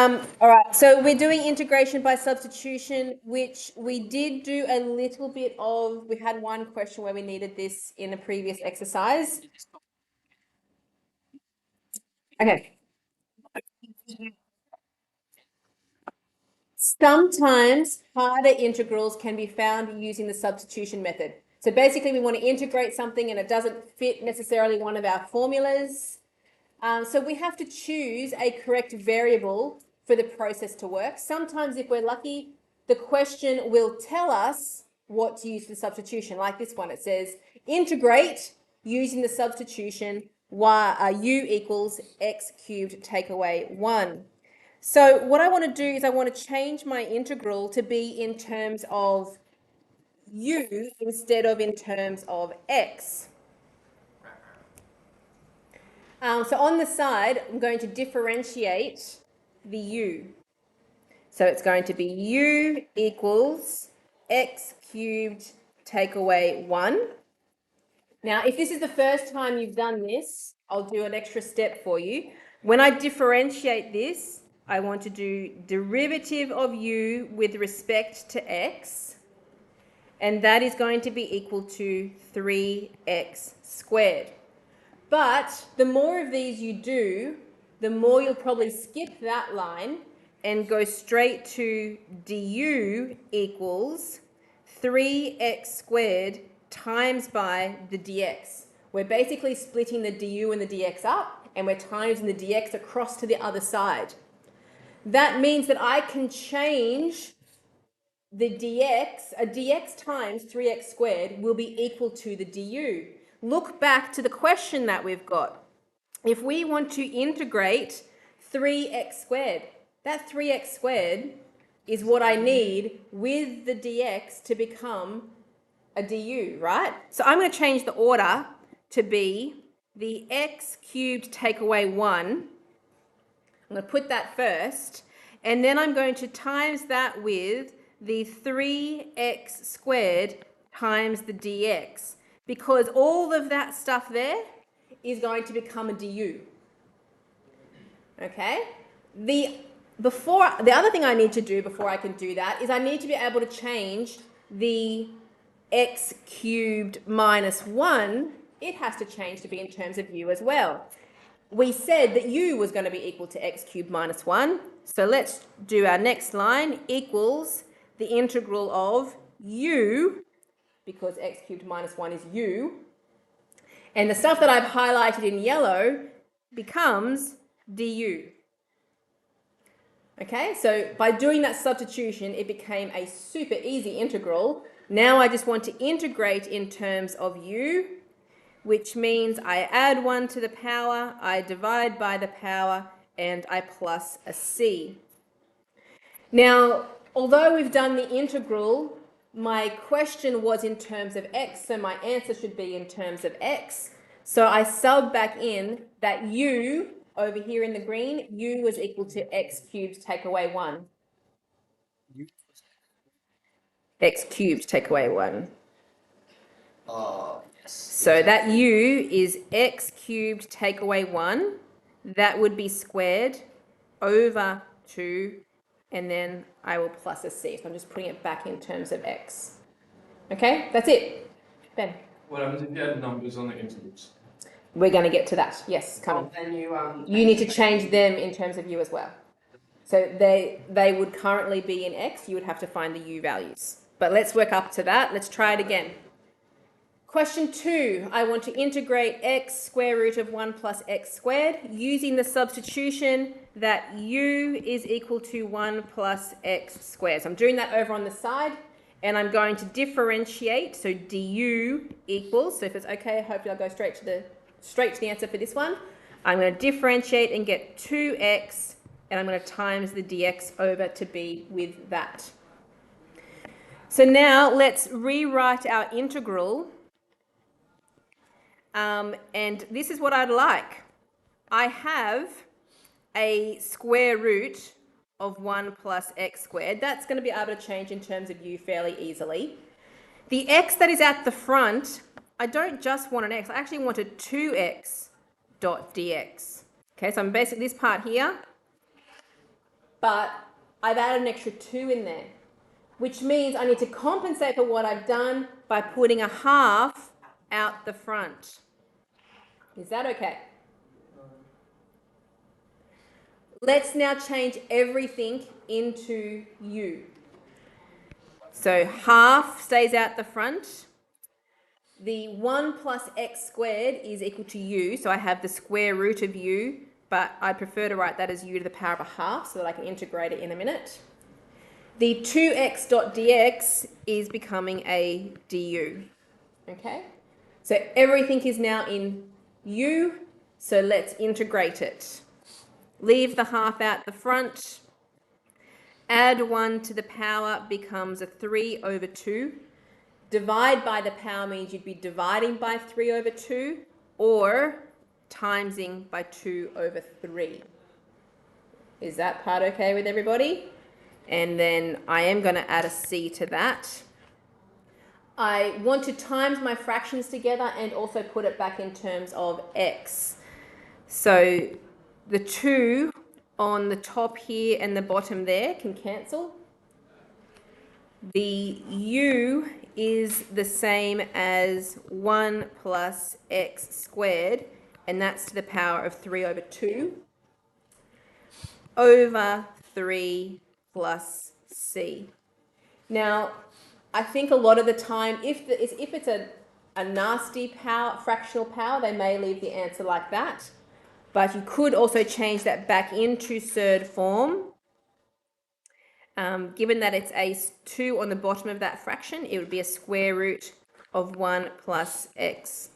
All right, so we're doing integration by substitution, which we did do a little bit of. We had one question where we needed this in a previous exercise. Okay. Sometimes harder integrals can be found using the substitution method. So basically we want to integrate something and it doesn't fit necessarily one of our formulas. So we have to choose a correct variable for the process to work. Sometimes if we're lucky, the question will tell us what to use for substitution. Like this one, it says integrate using the substitution u equals x cubed take away 1. So what I want to do is I want to change my integral to be in terms of u instead of in terms of x. So on the side, I'm going to differentiate the u. So it's going to be u equals x cubed take away 1. Now, if this is the first time you've done this, I'll do an extra step for you. When I differentiate this, I want to do derivative of u with respect to x, and that is going to be equal to 3x squared. But the more of these you do, the more you'll probably skip that line and go straight to du equals 3x squared times by the dx. We're basically splitting the du and the dx up, and we're timesing the dx across to the other side. That means that I can change the dx, a dx times 3x squared will be equal to the du. Look back to the question that we've got. If we want to integrate 3x squared, that 3x squared is what I need with the dx to become a du, right? So I'm going to change the order to be the x cubed take away 1. I'm going to put that first, and then I'm going to times that with the 3x squared times the dx, because all of that stuff there is going to become a du. Okay? The other thing I need to do before I can do that is I need to be able to change the x cubed minus 1. It has to change to be in terms of u as well. We said that u was going to be equal to x cubed minus 1. So let's do our next line, equals the integral of u, because x cubed minus 1 is u. And the stuff that I've highlighted in yellow becomes du. Okay, so by doing that substitution, it became a super easy integral. Now I just want to integrate in terms of u, which means I add 1 to the power, I divide by the power, and I plus a c. Now, although we've done the integral, my question was in terms of x, so my answer should be in terms of x. So I sub back in that u, over here in the green, u is equal to x cubed take away 1. X cubed take away 1. Yes. So that u is x cubed take away 1. That would be squared over 2, and then I will plus a c. So I'm just putting it back in terms of x. Okay, that's it. Ben? What happens if you add numbers on the integrals? We're going to get to that. Yes, coming. Then You need to change them in terms of u as well. So they would currently be in x. You would have to find the u values. But let's work up to that. Let's try it again. Question 2, I want to integrate x square root of 1 plus x squared using the substitution that u is equal to 1 plus x squared. So I'm doing that over on the side, and I'm going to differentiate. So du equals, so if it's okay, hopefully I'll go straight to the answer for this one. I'm going to differentiate and get 2x, and I'm going to times the dx over to be with that. So now let's rewrite our integral. And this is what I'd like. I have a square root of 1 plus x squared. That's going to be able to change in terms of u fairly easily. The x that is at the front, I don't just want an x. I actually want a 2x dot dx. Okay, so I'm basically this part here. but I've added an extra 2 in there, which means I need to compensate for what I've done by putting a half out the front. Is that okay? Let's now change everything into u. So half stays out the front. The 1 plus x squared is equal to u, so I have the square root of u, but I prefer to write that as u to the power of a half so that I can integrate it in a minute. The 2x dot dx is becoming a du. Okay? So everything is now in u, so let's integrate it. Leave the half out the front. Add 1 to the power becomes a 3 over 2. Divide by the power means you'd be dividing by 3 over 2 or timesing by 2 over 3. Is that part okay with everybody? And then I am going to add a c to that. I want to times my fractions together and also put it back in terms of x. So the 2 on the top here and the bottom there can cancel. The u is the same as 1 plus x squared, and that's to the power of 3 over 2, over 3 plus c. Now, I think a lot of the time, if it's a nasty power, fractional power, they may leave the answer like that. But you could also change that back into third form. Given that it's a 2 on the bottom of that fraction, it would be a square root of 1 plus x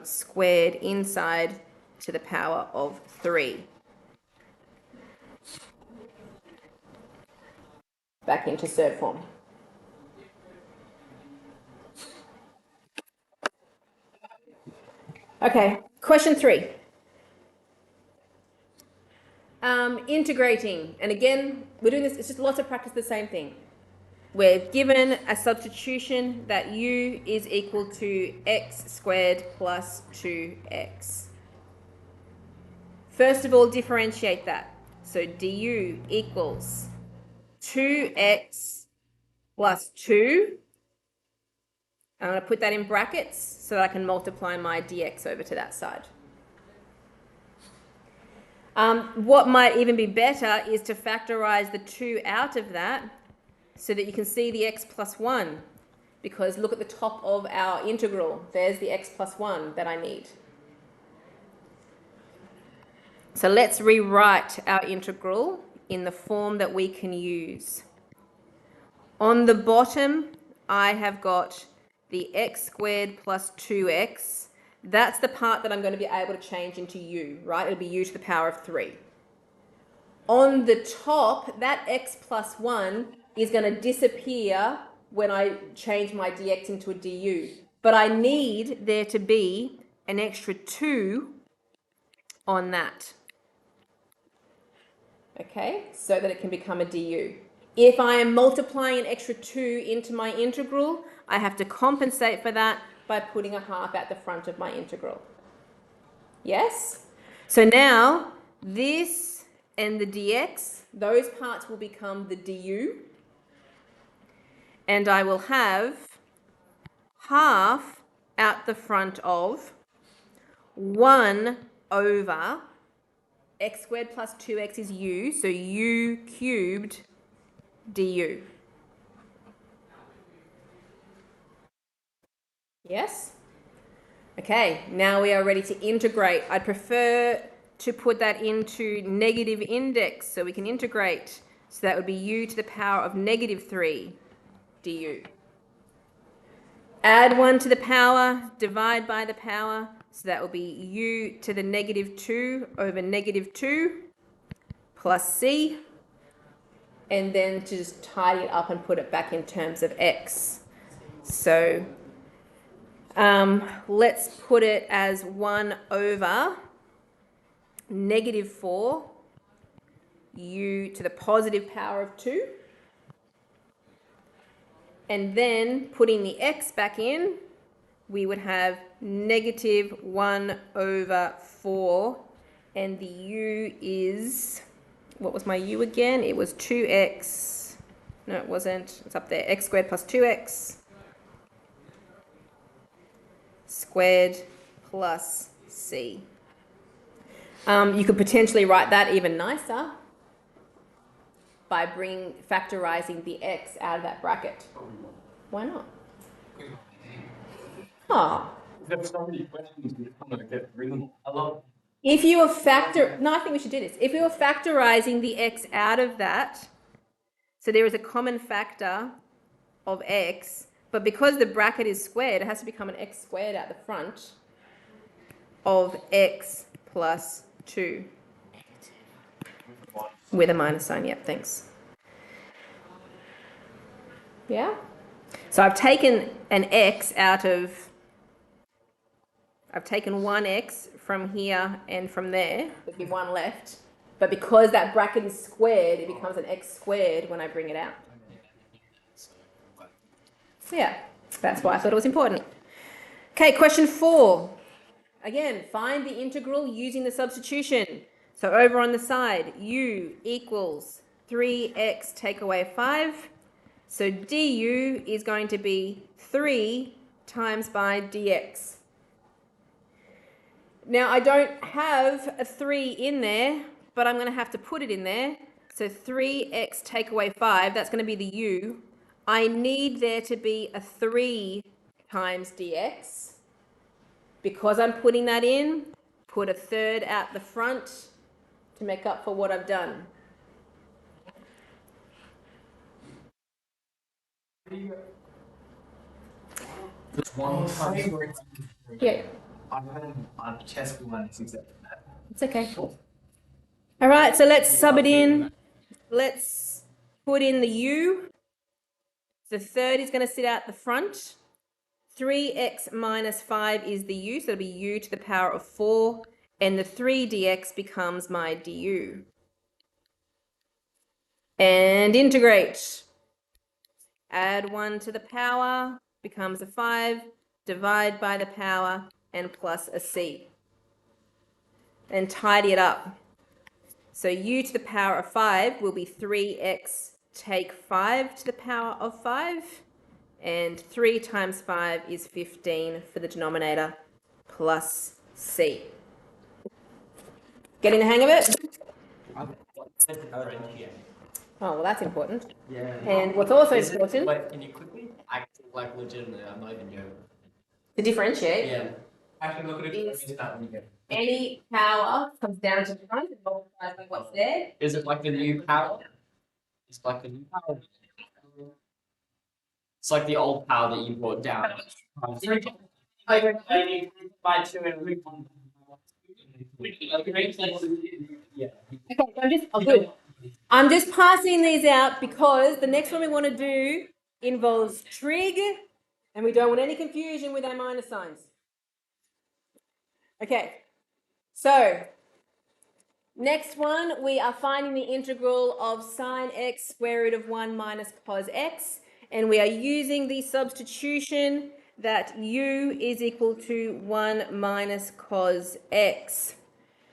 squared inside to the power of 3. Back into third form. Okay, question 3. Integrating, and again, we're doing this, it's just lots of practice, the same thing. We're given a substitution that u is equal to x squared plus 2x. First of all, differentiate that. So du equals 2x plus 2. I'm going to put that in brackets so that I can multiply my dx over to that side. What might even be better is to factorize the 2 out of that so that you can see the x plus 1, because look at the top of our integral. There's the x plus 1 that I need. So let's rewrite our integral in the form that we can use. On the bottom, I have got the x squared plus 2x. That's the part that I'm going to be able to change into u, right? It'll be u to the power of 3. On the top, that x plus 1 is going to disappear when I change my dx into a du. But I need there to be an extra 2 on that. Okay, so that it can become a du. If I am multiplying an extra 2 into my integral, I have to compensate for that by putting a half at the front of my integral. Yes? So now, this and the dx, those parts will become the du. And I will have half out the front of 1 over x squared plus 2x is u, so u cubed du. Yes? Okay, now we are ready to integrate. I'd prefer to put that into negative index so we can integrate. So that would be u to the power of negative 3 du. Add 1 to the power, divide by the power, so that will be u to the negative 2 over negative 2 plus c, and then to just tidy it up and put it back in terms of x. So let's put it as 1 over negative 4 u to the positive power of 2. And then putting the x back in, we would have negative 1 over 4, and the u is, what was my u again? It was 2x. No, it wasn't. It's up there. X squared plus 2x squared plus c. You could potentially write that even nicer by factorizing the x out of that bracket. Why not? Oh. There's so many questions we can't get rid of. If you were no, I think we should do this. If we were factorizing the x out of that, so there is a common factor of x, but because the bracket is squared, it has to become an x squared out the front of x plus 2. With a minus sign, yep, thanks. Yeah? So I've taken an x out of, I've taken one x from here and from there, there'd be one left. But because that bracket is squared, it becomes an x squared when I bring it out. So yeah, that's why I thought it was important. Okay, question 4. Again, find the integral using the substitution. So over on the side, u equals 3x take away 5. So du is going to be 3 times by dx. Now, I don't have a 3 in there, but I'm going to have to put it in there. So 3x take away 5, that's going to be the u. I need there to be a 3 times dx. Because I'm putting that in, put a third out the front to make up for what I've done. There's one time where Yeah, I had on test one except that. it's okay. All right, so let's sub it in. Let's put in the u. The third is going to sit out the front. 3x minus 5 is the u, so it'll be u to the power of 4. And the 3 dx becomes my du. And integrate. Add 1 to the power, becomes a 5. Divide by the power, and plus a c. And tidy it up. So u to the power of 5 will be 3x take 5 to the power of 5. And 3 times 5 is 15 for the denominator, plus c. Getting the hang of it? Oh, well, that's important. Yeah. And what's also important, Wait, can you quickly act like legitimately? I'm not even joking. to differentiate, Yeah. Actually, look at Is- it. any power comes down to the front and multiplies by what's there. Is it like the new power? It's like the new power. It's like the old power that you brought down. Over By 2 and yeah. Okay, good. I'm just passing these out because the next one we want to do involves trig, and we don't want any confusion with our minus signs. Okay, so next one, we are finding the integral of sine x square root of 1 minus cos x, and we are using the substitution that u is equal to 1 minus cos x.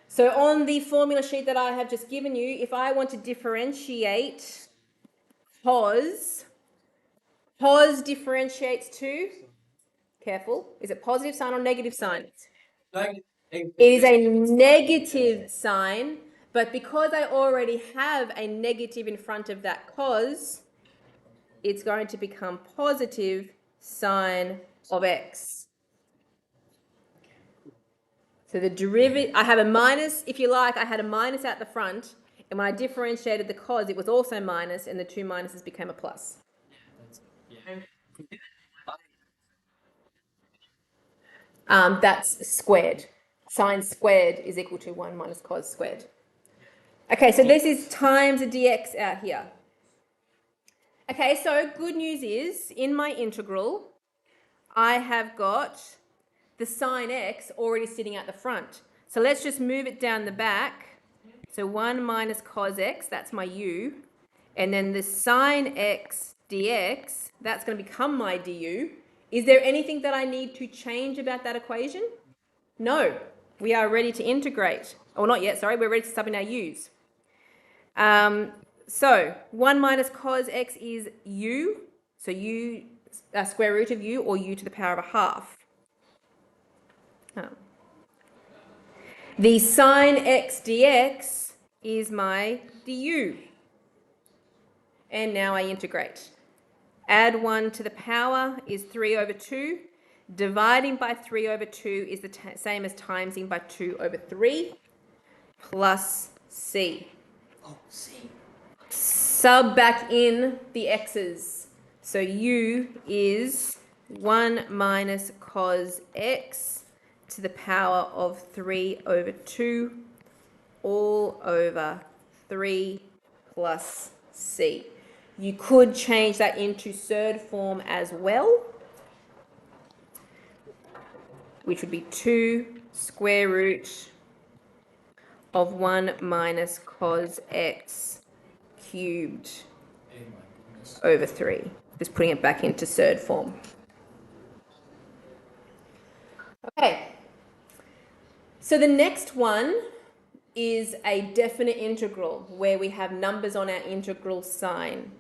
So on the formula sheet that I have just given you, if I want to differentiate cos differentiates to, careful, is it positive sign or negative sign? It is a negative sign, but because I already have a negative in front of that cos, it's going to become positive sine of x. So the derivative, I have a minus, if you like, I had a minus at the front, and when I differentiated the cos, it was also minus, and the two minuses became a plus. That's squared. Sine squared is equal to 1 minus cos squared. Okay, so this is times a dx out here. Okay, so good news is, in my integral, I have got the sine x already sitting at the front. So let's just move it down the back. So 1 minus cos x, that's my u. And then the sine x dx, that's going to become my du. Is there anything that I need to change about that equation? No. We are ready to integrate. Oh, not yet, sorry. We're ready to sub in our u's. So 1 minus cos x is u. So u, square root of u, or u to the power of a half. Oh. The sine x dx is my du. And now I integrate. Add 1 to the power is 3 over 2. Dividing by 3 over 2 is the same as timesing by 2 over 3 plus c. Oh, C. Sub back in the x's. So u is 1 minus cos x to the power of 3 over 2 all over 3 plus c. You could change that into third form as well, which would be 2 square root of 1 minus cos x cubed Oh my goodness. over 3. Just putting it back into third form. Okay. So the next one is a definite integral where we have numbers on our integral sign.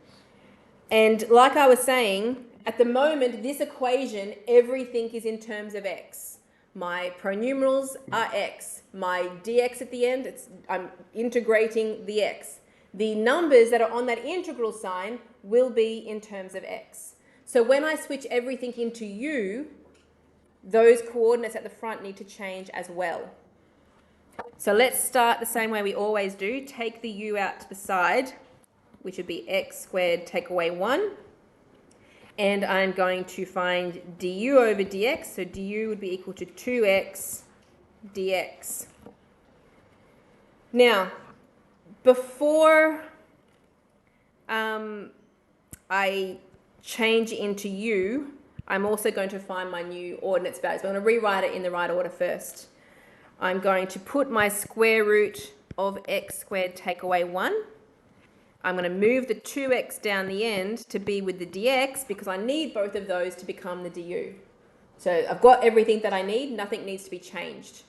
And like I was saying, at the moment, this equation, everything is in terms of x. My pronumerals are x. My dx at the end, I'm integrating the x. The numbers that are on that integral sign will be in terms of x. So when I switch everything into u, those coordinates at the front need to change as well. So let's start the same way we always do. Take the u out to the side, which would be x squared take away 1. And I'm going to find du over dx. So du would be equal to 2x dx. Now, before I change into u, I'm also going to find my new ordinates values. I'm going to rewrite it in the right order first. I'm going to put my square root of x squared take away 1. I'm going to move the 2x down the end to be with the dx because I need both of those to become the du. So I've got everything that I need. Nothing needs to be changed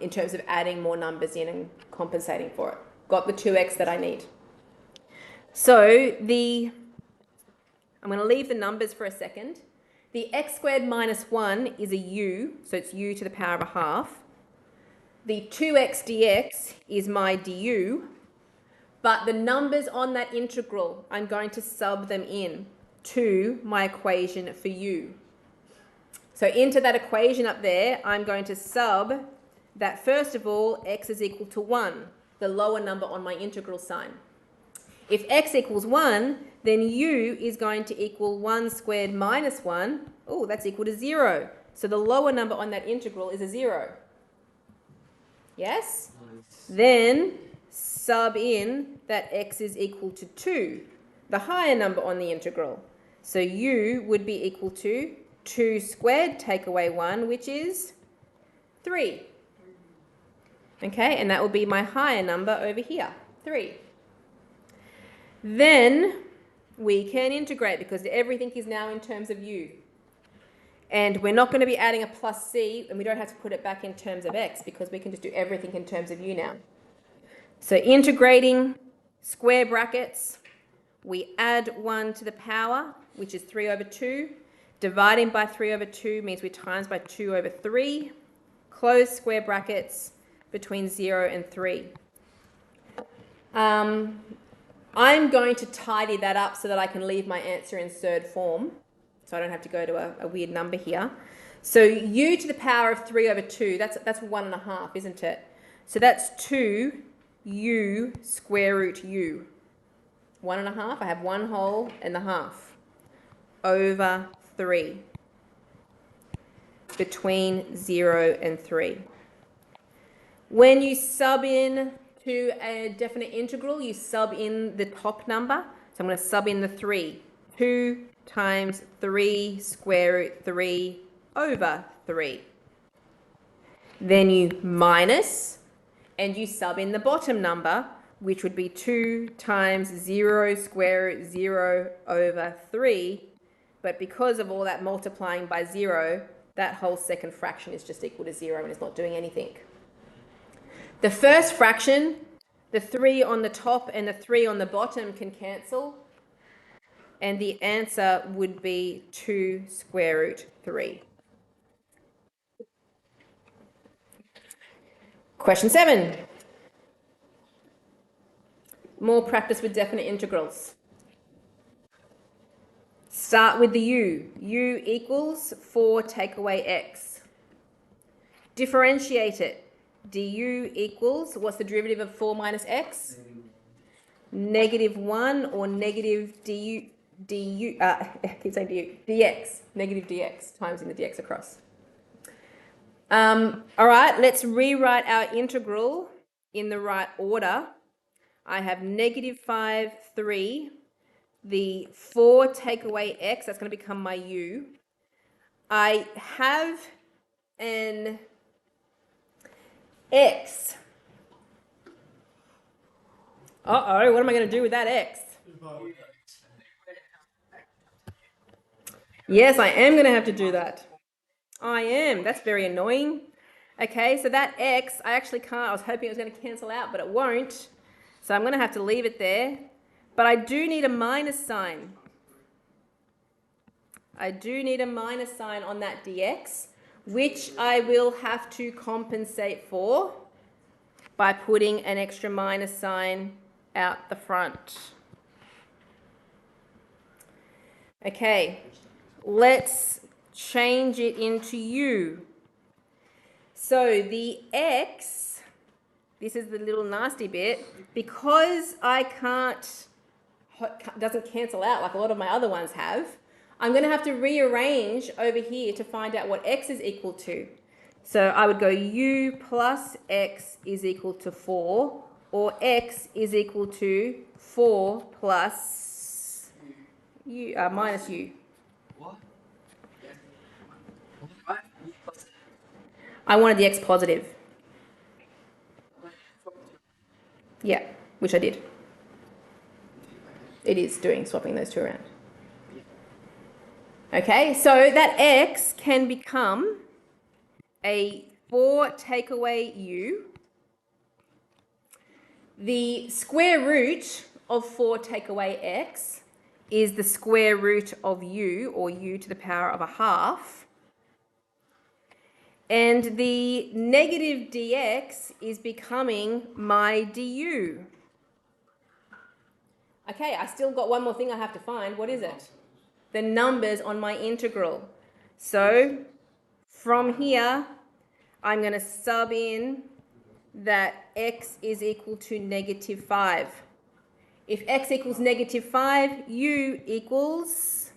in terms of adding more numbers in and compensating for it. Got the 2x that I need. So I'm going to leave the numbers for a second. The x squared minus 1 is a u, so it's u to the power of a half. The 2x dx is my du. But the numbers on that integral, I'm going to sub them in to my equation for u. So into that equation up there, I'm going to sub that first of all, x is equal to 1, the lower number on my integral sign. If x equals 1, then u is going to equal 1 squared minus 1. Oh, that's equal to 0. So the lower number on that integral is a 0. Yes? Then sub in that x is equal to 2, the higher number on the integral. So u would be equal to 2 squared take away 1, which is 3. Okay, and that will be my higher number over here, 3. Then we can integrate because everything is now in terms of u. And we're not going to be adding a plus c, and we don't have to put it back in terms of x because we can just do everything in terms of u now. So integrating square brackets, we add 1 to the power, which is 3 over 2. Dividing by 3 over 2 means we times by 2 over 3. Close square brackets between 0 and 3. I'm going to tidy that up so that I can leave my answer in third form, so I don't have to go to a weird number here. So u to the power of 3 over 2, that's 1.5, isn't it? So that's 2 u square root u. 1.5, I have 1 whole and a half over 3 between 0 and 3. When you sub in to a definite integral, you sub in the top number. So I'm going to sub in the 3. 2 times 3 square root 3 over 3. Then you minus, and you sub in the bottom number, which would be 2 times 0 square root 0 over 3. But because of all that multiplying by 0, that whole second fraction is just equal to 0 and it's not doing anything. The first fraction, The 3 on the top and the 3 on the bottom can cancel. And the answer would be 2 square root 3. Question 7. More practice with definite integrals. Start with the u. U equals 4 take away x. Differentiate it. Du equals, what's the derivative of 4 minus x? Negative 1 or negative I keep saying du, dx, negative dx, times in the dx across. All right, let's rewrite our integral in the right order. I have negative 5, 3. The 4 take away x, that's going to become my u. I have an x. Uh-oh, what am I going to do with that x? Yes, I am going to have to do that. I am. That's very annoying. Okay, so that x, I actually can't. I was hoping it was going to cancel out, but it won't. So I'm going to have to leave it there. But I do need a minus sign. I do need a minus sign on that dx, which I will have to compensate for by putting an extra minus sign out the front. Okay, let's change it into u. So the x, this is the little nasty bit, because I doesn't cancel out like a lot of my other ones have, I'm going to have to rearrange over here to find out what x is equal to. So I would go u plus x is equal to 4, or x is equal to 4 plus u, minus u. What? I wanted the x positive. Yeah, which I did. It is doing, swapping those two around. Okay, so that x can become a 4 take away u. The square root of 4 take away x is the square root of u, or u to the power of a half. And the negative dx is becoming my du. Okay, I still got one more thing I have to find. What is it? The numbers on my integral. So from here, I'm going to sub in that x is equal to negative 5. If x equals negative 5, u equals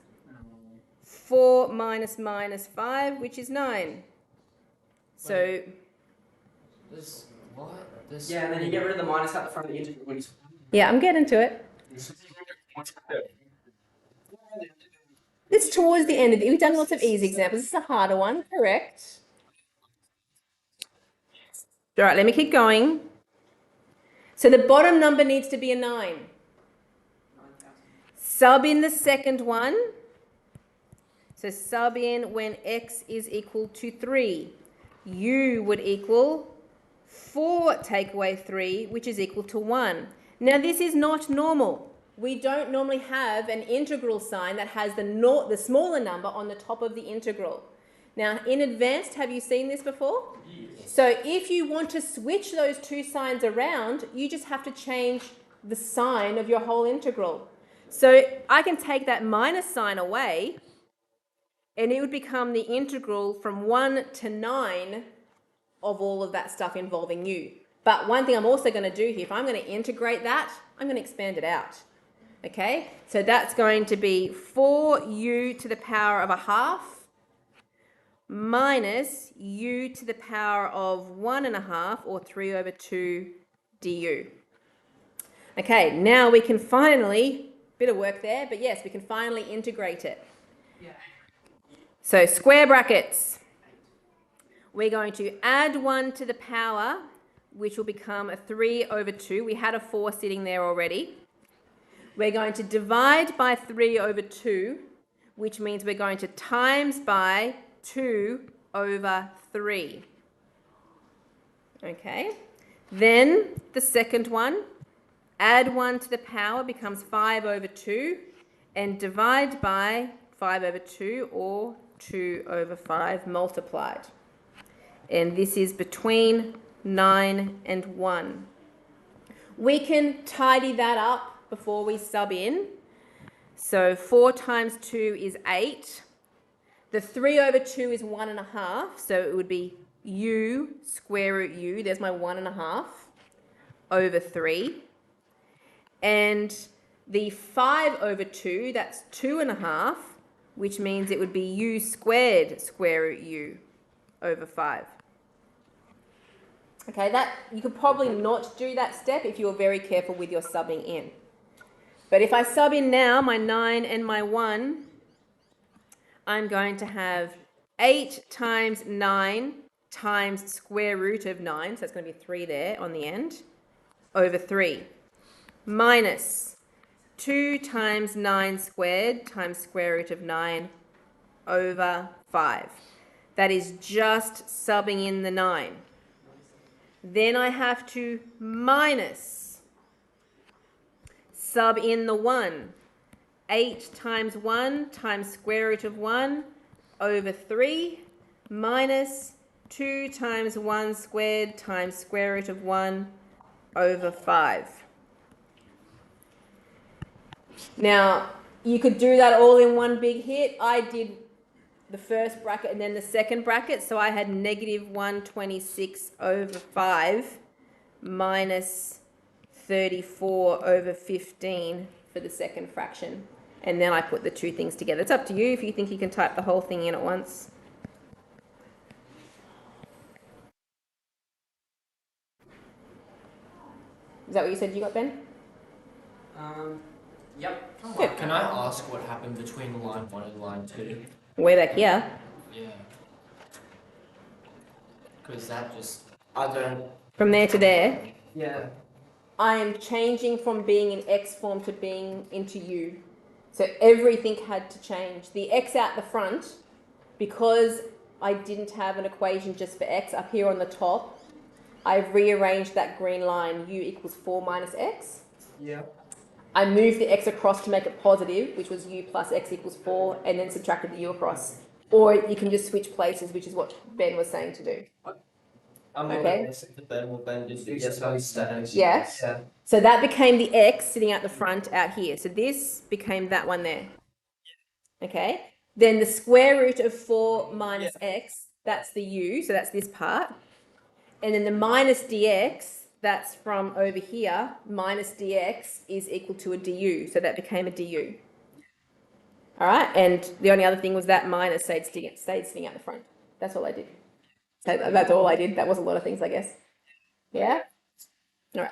4 minus 5, which is 9. So, This, what? This. Yeah, and then you get rid of the minus at the front of the integral when you yeah, I'm getting to it. It's towards the end of it. We've done lots of easy examples. This is a harder one, correct? All right, let me keep going. So the bottom number needs to be a 9. Sub in the second one. So sub in when x is equal to 3. U would equal 4 take away 3, which is equal to 1. Now this is not normal. We don't normally have an integral sign that has the smaller number on the top of the integral. Now in advanced, have you seen this before? Yes. So if you want to switch those two signs around, you just have to change the sign of your whole integral. So I can take that minus sign away, and it would become the integral from 1 to 9 of all of that stuff involving u. But one thing I'm also going to do here, if I'm going to integrate that, I'm going to expand it out. Okay, so that's going to be 4u to the power of a half minus u to the power of 1.5, or 3 over 2 du. Okay, now we can finally, bit of work there, but yes, we can finally integrate it. Yeah. So square brackets. We're going to add 1 to the power, which will become a 3 over 2. We had a 4 sitting there already. We're going to divide by 3 over 2, which means we're going to times by 2 over 3. Okay, Then the second one, add 1 to the power becomes 5 over 2 and divide by 5 over 2 or 2 over 5 multiplied. And this is between 9 and 1. We can tidy that up before we sub in. So 4 times 2 is 8. The 3 over 2 is 1.5, so it would be u square root u, there's my 1.5, over 3. And the 5 over 2, that's 2.5, which means it would be u squared square root u over 5. Okay, that you could probably not do that step if you were very careful with your subbing in. But if I sub in now my 9 and my 1, I'm going to have 8 times 9 times square root of 9, so that's going to be 3 there on the end, over 3, minus 2 times 9 squared times square root of 9 over 5. That is just subbing in the 9. Then I have to minus, sub in the 1. 8 times 1 times square root of 1 over 3 minus 2 times 1 squared times square root of 1 over 5. Now, you could do that all in one big hit. I did the first bracket and then the second bracket, so I had negative 126 over 5 minus 34 over 15 for the second fraction. And then I put the two things together. It's up to you if you think you can type the whole thing in at once. Is that what you said you got, Ben? Yep. Good. Can I ask what happened between line 1 and line 2? Way back here. Yeah. Because that just, I don't. From there to there. Yeah. I am changing from being in X form to being into U. So everything had to change. The X out the front, because I didn't have an equation just for X up here on the top, I've rearranged that green line, U equals 4 minus X. Yeah. I moved the X across to make it positive, which was U plus X equals 4, and then subtracted the U across. Or you can just switch places, which is what Ben was saying to do. I'm Okay. to Ben will Ben just yes, how he stands. Yes. Yeah. So that became the X sitting out the front out here. So this became that one there. Okay. Then the square root of 4 minus X, that's the U, so that's this part. And then the minus dx, that's from over here, minus dx is equal to a du, so that became a du. All right, and the only other thing was that minus stayed sitting out the front. That's all I did. So that's all I did. That was a lot of things, I guess. Yeah? All right.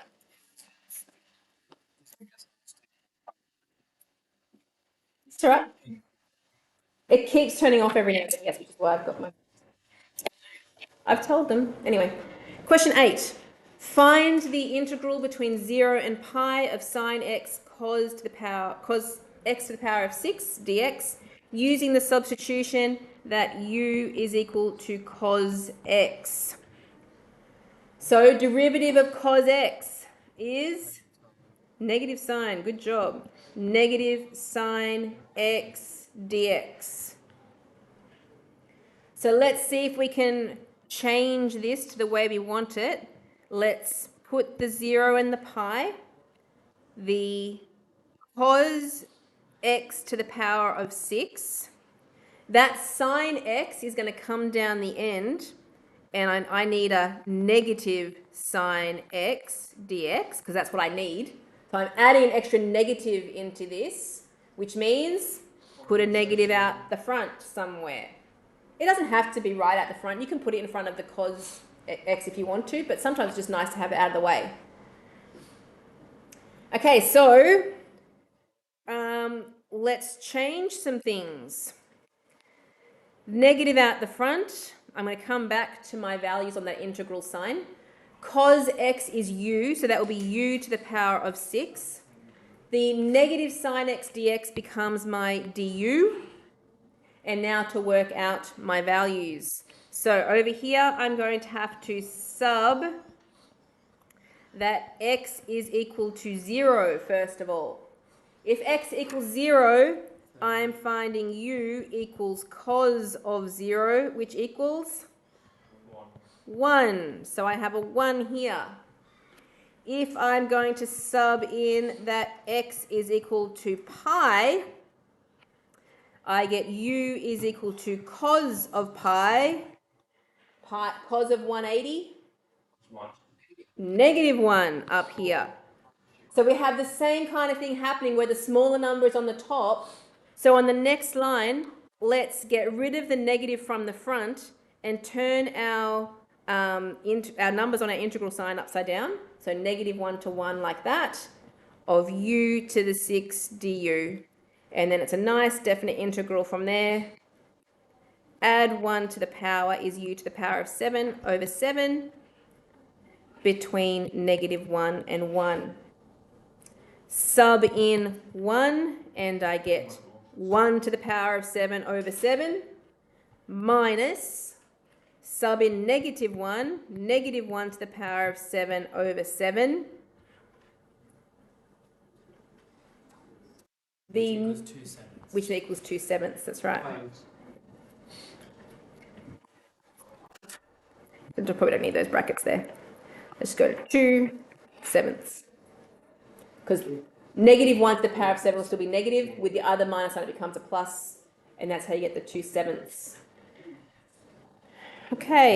It's all right. It keeps turning off every now and then, yes, which is why I've got my... I've told them. Anyway, question 8. Find the integral between 0 and pi of sine x cos x to the power of 6 dx using the substitution that u is equal to cos x. So derivative of cos x is negative sine, good job, negative sine x dx. So let's see if we can change this to the way we want it. Let's put the 0 and the pi. The cos x to the power of 6. That sine x is going to come down the end, and I need a negative sine x dx, because that's what I need. So I'm adding an extra negative into this, which means put a negative out the front somewhere. It doesn't have to be right out the front. You can put it in front of the cos x if you want to, but sometimes it's just nice to have it out of the way. Okay, so let's change some things. Negative out the front. I'm going to come back to my values on that integral sign. Cos x is u, so that will be u to the power of 6. The negative sine x dx becomes my du. And now to work out my values. So over here, I'm going to have to sub that x is equal to 0, first of all. If x equals 0, I'm finding u equals cos of 0, which equals 1. So I have a 1 here. If I'm going to sub in that x is equal to pi, I get u is equal to cos of pi, cos of 180, negative 1 up here. So we have the same kind of thing happening where the smaller number is on the top. So on the next line, let's get rid of the negative from the front and turn our numbers on our integral sign upside down. So negative 1 to 1 like that, of u to the 6 du. And then it's a nice definite integral from there. Add 1 to the power is u to the power of 7 over 7 between negative 1 and 1. Sub in 1 and I get 1 to the power of 7 over 7 minus sub in negative 1, negative 1 to the power of 7 over 7. Which equals 2/7, that's right. I probably don't need those brackets there. Let's go to 2/7. Because negative 1 to the power of 7 will still be negative. With the other minus sign, it becomes a plus. And that's how you get the 2/7. Okay.